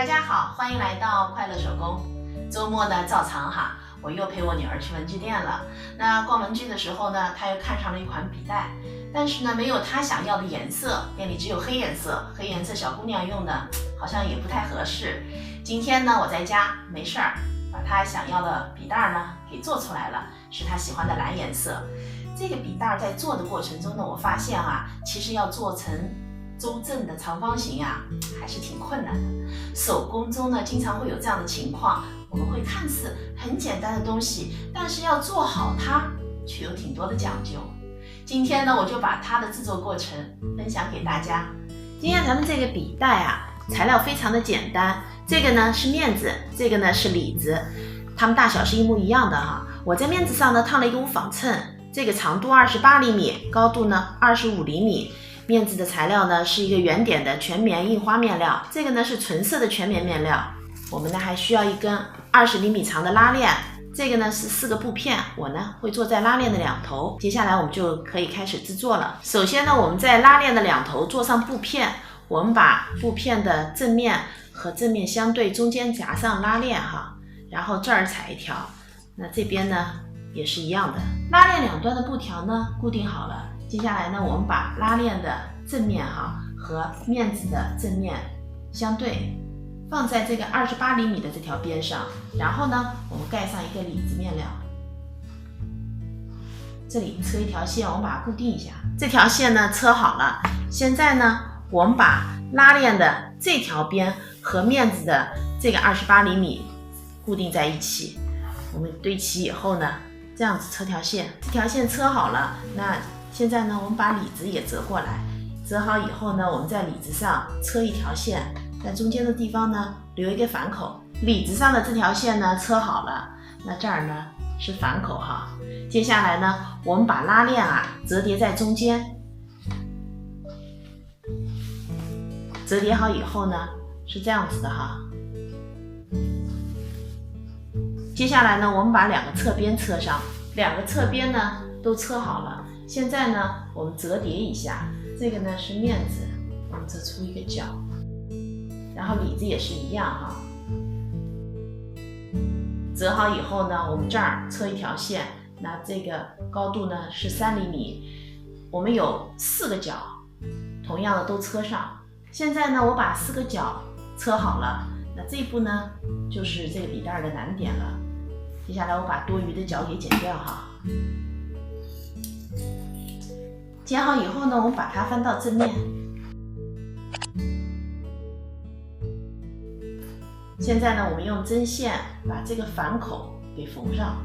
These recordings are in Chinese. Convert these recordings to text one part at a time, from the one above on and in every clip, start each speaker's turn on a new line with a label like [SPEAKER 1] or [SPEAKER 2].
[SPEAKER 1] 大家好，欢迎来到快乐手工。周末呢，照常哈，我又陪我女儿去文具店了。那逛文具的时候呢，她又看上了一款笔袋，但是呢，没有她想要的颜色，店里只有黑颜色，黑颜色小姑娘用的好像也不太合适。今天呢，我在家没事儿，把她想要的笔袋呢给做出来了，是她喜欢的蓝颜色。这个笔袋在做的过程中呢，我发现啊，其实要做成周正的长方形啊，还是挺困难的。手工中呢，经常会有这样的情况，我们会看似很简单的东西，但是要做好它，却有挺多的讲究。今天呢，我就把它的制作过程分享给大家。今天咱们这个笔袋啊，材料非常的简单，这个呢是面子，这个呢是里子，它们大小是一模一样的哈。我在面子上呢烫了一个无纺衬，这个长度28厘米，高度呢25厘米。面子的材料呢是一个圆点的全棉印花面料，这个呢是纯色的全棉面料。我们呢还需要一根20厘米长的拉链，这个呢是4个布片，我呢会做在拉链的两头。接下来我们就可以开始制作了。首先呢，我们在拉链的两头做上布片，我们把布片的正面和正面相对，中间夹上拉链哈，然后这儿裁一条，那这边呢也是一样的。拉链两端的布条呢固定好了。接下来呢，我们把拉链的正面和面子的正面相对，放在这个28厘米的这条边上，然后呢，我们盖上一个里子面料，这里车一条线，我们把它固定一下。这条线呢车好了，现在呢，我们把拉链的这条边和面子的这个28厘米固定在一起。我们对齐以后呢，这样子车条线，这条线车好了，那现在呢，我们把里子也折过来，折好以后呢，我们在里子上车一条线，在中间的地方呢留一个反口。里子上的这条线呢车好了，那这儿呢是反口哈。接下来呢，我们把拉链啊折叠在中间，折叠好以后呢是这样子的哈。接下来呢，我们把两个侧边车上，两个侧边呢都车好了。现在呢，我们折叠一下，这个呢是面子，我们折出一个角，然后里子也是一样哈。折好以后呢，我们这儿车一条线，那这个高度呢是3厘米，我们有4个角，同样的都车上。现在呢，我把4个角车好了，那这一步呢就是这个笔袋的难点了。接下来我把多余的角给剪掉哈。剪好以后呢，我们把它翻到正面。现在呢，我们用针线把这个反口给缝上。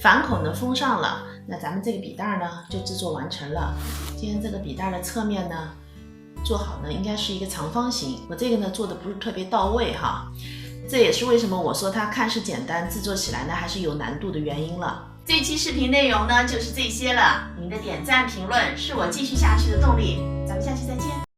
[SPEAKER 1] 反口呢封上了，那咱们这个笔袋呢就制作完成了。今天这个笔袋的侧面呢做好呢应该是一个长方形，我这个呢做的不是特别到位哈。这也是为什么我说它看似简单，制作起来呢还是有难度的原因了。这期视频内容呢就是这些了，您的点赞评论是我继续下去的动力，咱们下期再见。